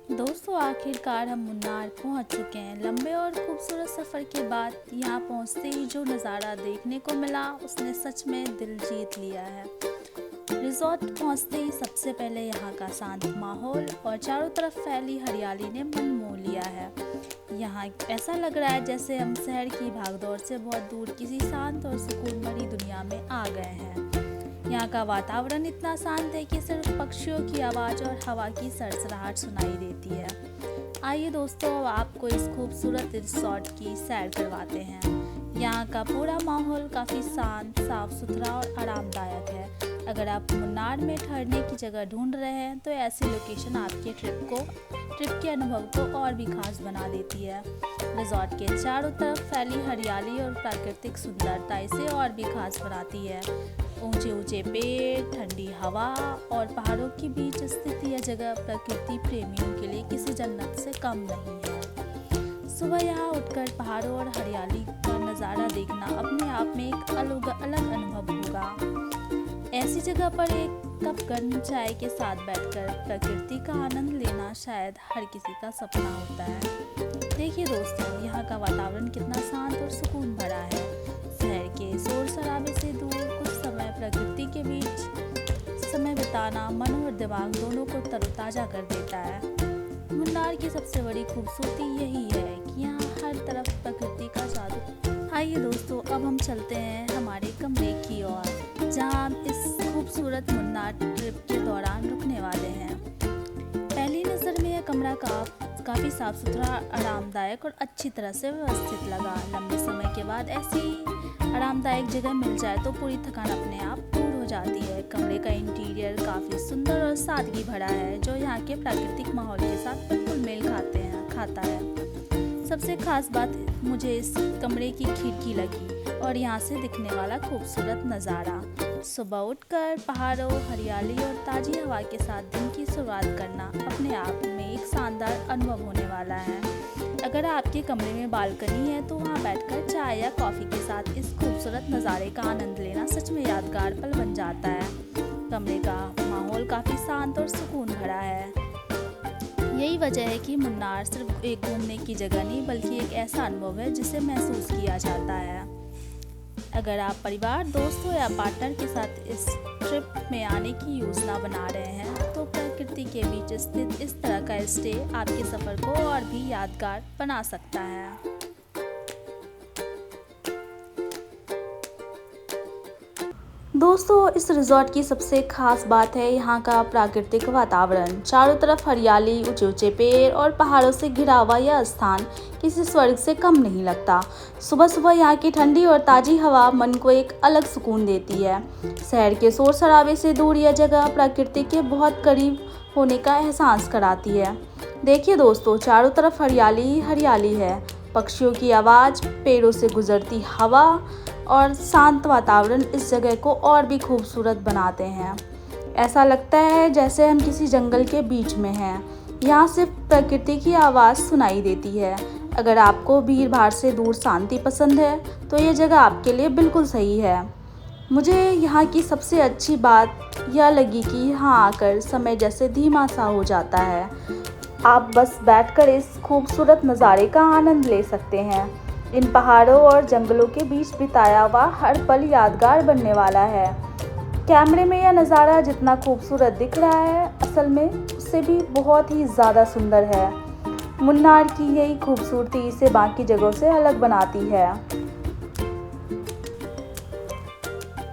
दोस्तों आखिरकार हम मुन्नार पहुंच चुके हैं। लंबे और खूबसूरत सफ़र के बाद यहाँ पहुंचते ही जो नज़ारा देखने को मिला उसने सच में दिल जीत लिया है। रिजॉर्ट पहुंचते ही सबसे पहले यहाँ का शांत माहौल और चारों तरफ फैली हरियाली ने मन मोह लिया है। यहाँ ऐसा लग रहा है जैसे हम शहर की भागदौड़ से बहुत दूर किसी शांत और सुकून भरी दुनिया में आ गए हैं। यहाँ का वातावरण इतना शांत है कि सिर्फ पक्षियों की आवाज़ और हवा की सरसराहट सुनाई देती है। आइए दोस्तों, अब आपको इस खूबसूरत रिसॉर्ट की सैर करवाते हैं। यहाँ का पूरा माहौल काफ़ी शांत, साफ सुथरा और आरामदायक है। अगर आप मुन्नार में ठहरने की जगह ढूंढ रहे हैं तो ऐसी लोकेशन आपके ट्रिप के अनुभव को और भी खास बना देती है। रिजॉर्ट के चारों तरफ फैली हरियाली और प्राकृतिक सुंदरता इसे और भी खास बनाती है। ऊंचे ऊंचे पेड़, ठंडी हवा और पहाड़ों के बीच स्थित यह जगह प्रकृति प्रेमियों के लिए किसी जन्नत से कम नहीं है। सुबह यहाँ उठकर पहाड़ों और हरियाली का नज़ारा देखना अपने आप में एक अलग अनुभव होगा। ऐसी जगह पर एक कप गर्म चाय के साथ बैठकर प्रकृति का आनंद लेना शायद हर किसी का सपना होता है। देखिए दोस्तों, यहाँ का वातावरण कितना शांत और सुकून भरा है। शहर के शोर शराबे से दूर कुछ समय प्रकृति के बीच समय बिताना मन और दिमाग दोनों को तरोताजा कर देता है। मुन्नार की सबसे बड़ी खूबसूरती यही है कि यहाँ हर तरफ प्रकृति का जादू। आइए दोस्तों, अब हम चलते हैं हमारे कमरे की ओर, जहाँ हम इस खूबसूरत मुन्नार ट्रिप के दौरान रुकने वाले हैं। पहली नज़र में यह कमरा काफ़ी साफ सुथरा, आरामदायक और अच्छी तरह से व्यवस्थित लगा। लंबे समय के बाद ऐसी आरामदायक जगह मिल जाए तो पूरी थकान अपने आप दूर हो जाती है। कमरे का इंटीरियर काफ़ी सुंदर और सादगी भरा है, जो यहाँ के प्राकृतिक माहौल के साथ बिल्कुल मेल खाता है। सबसे खास बात मुझे इस कमरे की खिड़की लगी और यहाँ से दिखने वाला खूबसूरत नज़ारा। सुबह उठकर पहाड़ों, हरियाली और ताज़ी हवा के साथ दिन की शुरुआत करना अपने आप में एक शानदार अनुभव होने वाला है। अगर आपके कमरे में बालकनी है तो वहाँ बैठकर चाय या कॉफ़ी के साथ इस खूबसूरत नज़ारे का आनंद लेना सच में यादगार पल बन जाता है। कमरे का माहौल काफ़ी शांत और सुकून भरा है। यही वजह है कि मुन्नार सिर्फ एक घूमने की जगह नहीं बल्कि एक ऐसा अनुभव है जिसे महसूस किया जाता है। अगर आप परिवार, दोस्तों या पार्टनर के साथ इस ट्रिप में आने की योजना बना रहे हैं तो प्रकृति के बीच स्थित इस तरह का स्टे आपके सफ़र को और भी यादगार बना सकता है। दोस्तों, इस रिजॉर्ट की सबसे खास बात है यहाँ का प्राकृतिक वातावरण। चारों तरफ हरियाली, ऊंचे ऊंचे पेड़ और पहाड़ों से घिरा हुआ यह स्थान किसी स्वर्ग से कम नहीं लगता। सुबह सुबह यहाँ की ठंडी और ताज़ी हवा मन को एक अलग सुकून देती है। शहर के शोर शराबे से दूर यह जगह प्रकृति के बहुत करीब होने का एहसास कराती है। देखिए दोस्तों, चारों तरफ हरियाली हरियाली है। पक्षियों की आवाज़, पेड़ों से गुजरती हवा और शांत वातावरण इस जगह को और भी खूबसूरत बनाते हैं। ऐसा लगता है जैसे हम किसी जंगल के बीच में हैं। यहाँ सिर्फ प्रकृति की आवाज़ सुनाई देती है। अगर आपको भीड़ भाड़ से दूर शांति पसंद है तो ये जगह आपके लिए बिल्कुल सही है। मुझे यहाँ की सबसे अच्छी बात यह लगी कि यहाँ आकर समय जैसे धीमा सा हो जाता है। आप बस बैठकर इस खूबसूरत नज़ारे का आनंद ले सकते हैं। इन पहाड़ों और जंगलों के बीच बिताया हुआ हर पल यादगार बनने वाला है। कैमरे में यह नज़ारा जितना खूबसूरत दिख रहा है, असल में उससे भी बहुत ही ज़्यादा सुंदर है। मुन्नार की यही खूबसूरती इसे बाकी जगहों से अलग बनाती है।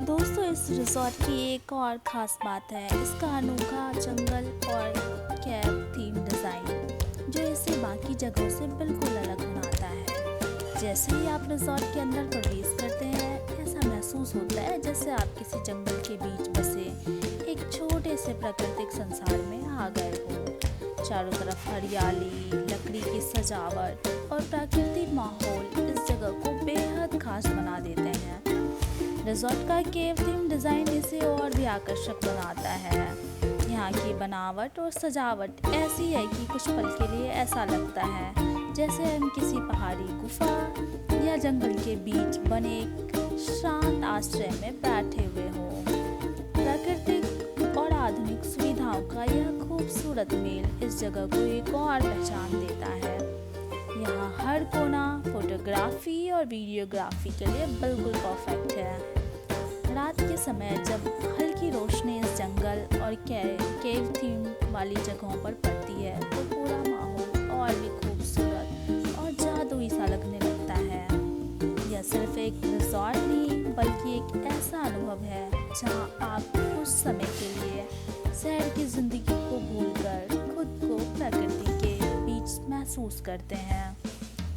दोस्तों, इस रिजॉर्ट की एक और ख़ास बात है इसका अनोखा जंगल और कैब थीम डिज़ाइन, जो इसे बाकी जगहों से बिल्कुल अलग बनाता है। जैसे ही आप रिजॉर्ट के अंदर प्रवेश करते हैं, ऐसा महसूस होता है जैसे आप किसी जंगल के बीच बसे एक छोटे से प्राकृतिक संसार में आ गए हो। चारों तरफ हरियाली, लकड़ी की सजावट और प्राकृतिक माहौल इस जगह को बेहद खास बना देते हैं। रिजॉर्ट का केव थीम डिज़ाइन इसे और भी आकर्षक बनाता है। यहाँ की बनावट और सजावट ऐसी है कि कुछ पल के लिए ऐसा लगता है जैसे हम किसी पहाड़ी गुफा या जंगल के बीच बने एक शांत आश्रय में बैठे हुए हों। प्राकृतिक और आधुनिक सुविधाओं का यह खूबसूरत मेल इस जगह को एक और पहचान देता है। यहाँ हर कोना फोटोग्राफी और वीडियोग्राफी के लिए बिल्कुल परफेक्ट है। रात के समय जब हल्की रोशनी इस जंगल और केव थीम वाली जगहों पर पड़ती है तो पूरा माहौल और भी खूबसूरत और जादुई सा लगने लगता है। यह सिर्फ एक रिजॉर्ट नहीं बल्कि एक ऐसा अनुभव है जहां आप कुछ समय के लिए शहर की जिंदगी को भूलकर खुद को प्रकृति के बीच महसूस करते हैं।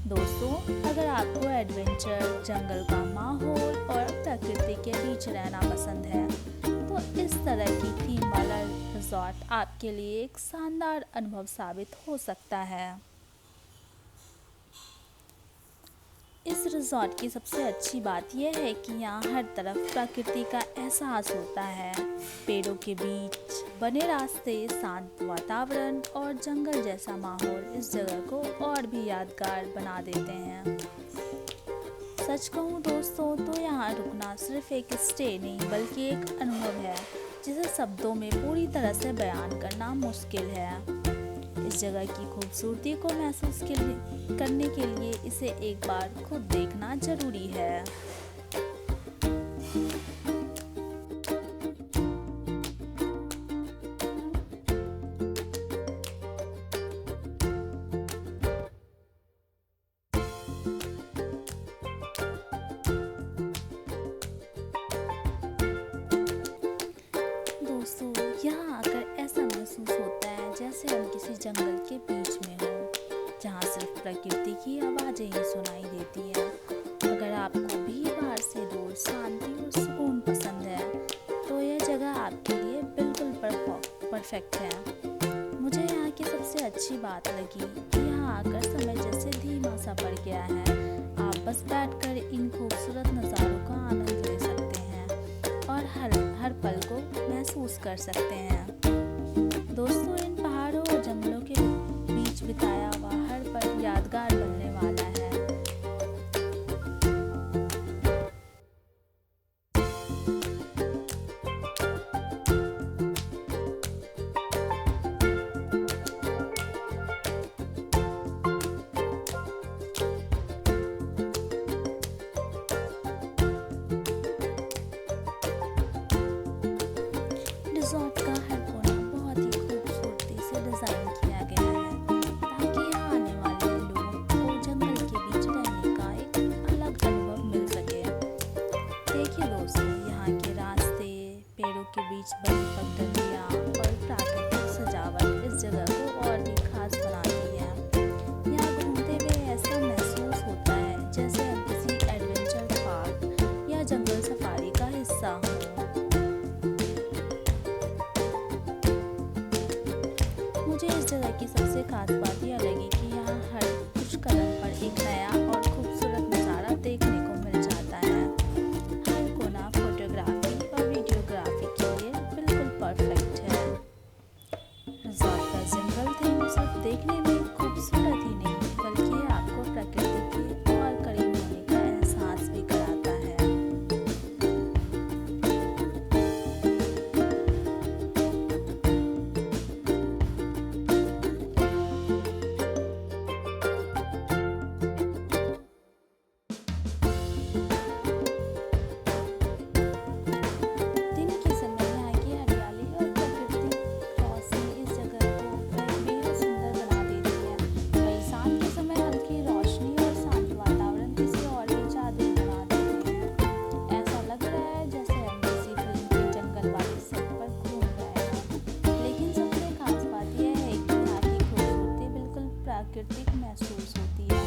दोस्तों, अगर आपको एडवेंचर, जंगल का माहौल और प्रकृति के बीच रहना पसंद है तो इस तरह की थीम वाला रिजॉर्ट आपके लिए एक शानदार अनुभव साबित हो सकता है। इस रिजॉर्ट की सबसे अच्छी बात यह है कि यहाँ हर तरफ प्रकृति का एहसास होता है। पेड़ों के बीच बने रास्ते, शांत वातावरण और जंगल जैसा माहौल इस जगह को और भी यादगार बना देते हैं। सच कहूँ दोस्तों तो यहाँ रुकना सिर्फ एक स्टे नहीं बल्कि एक अनुभव है जिसे शब्दों में पूरी तरह से बयान करना मुश्किल है। इस जगह की खूबसूरती को महसूस करने के लिए इसे एक बार खुद देखना जरूरी है। दोस्तों, यहाँ आकर ऐसा महसूस होता है जैसे हम किसी जंगल के बीच में हो, जहाँ सिर्फ प्रकृति की आवाजें ही सुनाई देती हैं। अगर आपको भीड़-भाड़ से दूर शांति और सुकून पसंद है, तो यह जगह आपके लिए बिल्कुल परफेक्ट है। मुझे यहाँ की सबसे अच्छी बात लगी कि यहाँ आकर समय जैसे धीमा सा पड़ गया है। आप बस बैठकर इन खूबसूरत नज़ारों का आनंद ले सकते हैं और हर पल को महसूस कर सकते हैं। दोस्तों, इन पहाड़ों और जंगलों के बीच बिताया हुआ हर पल यादगार बनने वाला है। रिजॉर्ट का हर कोना बहुत ही खूबसूरती से डिजाइन किया गया है ताकि यहाँ आने वाले लोगों को जंगल के बीच रहने का एक अलग अनुभव मिल सके। देखिए दोस्तों, यहाँ के रास्ते, पेड़ों के बीच बनी पगडंडियाँ और प्राकृतिक सजावट इस जगह को और भी खास बनाती है। यहाँ घूमते हुए ऐसा महसूस होता है जैसे हम किसी एडवेंचर पार्क या जंगल सफारी का हिस्सा हो। मुझे इस जगह की सबसे खास बात यह लगी कि यहाँ हर कुछ कदम पर एक नया और खूबसूरत नज़ारा देखने को मिल जाता है। हर कोना फोटोग्राफी और वीडियोग्राफी के लिए बिल्कुल परफेक्ट है। रिजॉर्ट का जंगल थीम सिर्फ देखने में खूबसूरत ही नहीं बल्कि आपको प्रकृति के और करीब होने का एहसास भी कराता है। प्राकृतिक महसूस होती है।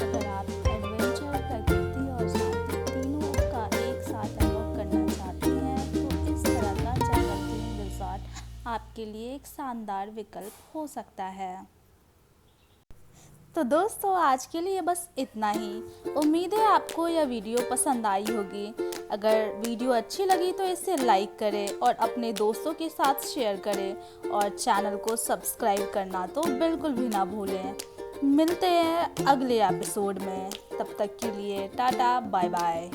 अगर आप एडवेंचर, प्रकृति और शांति तीनों का एक साथ अनुभव करना चाहते हैं तो इस तरह का जंगल थीम रिजॉर्ट आपके लिए एक शानदार विकल्प हो सकता है। तो दोस्तों, आज के लिए बस इतना ही। उम्मीद है आपको यह वीडियो पसंद आई होगी। अगर वीडियो अच्छी लगी तो इसे लाइक करें और अपने दोस्तों के साथ शेयर करें और चैनल को सब्सक्राइब करना तो बिल्कुल भी ना भूलें। मिलते हैं अगले एपिसोड में, तब तक के लिए टाटा बाय बाय।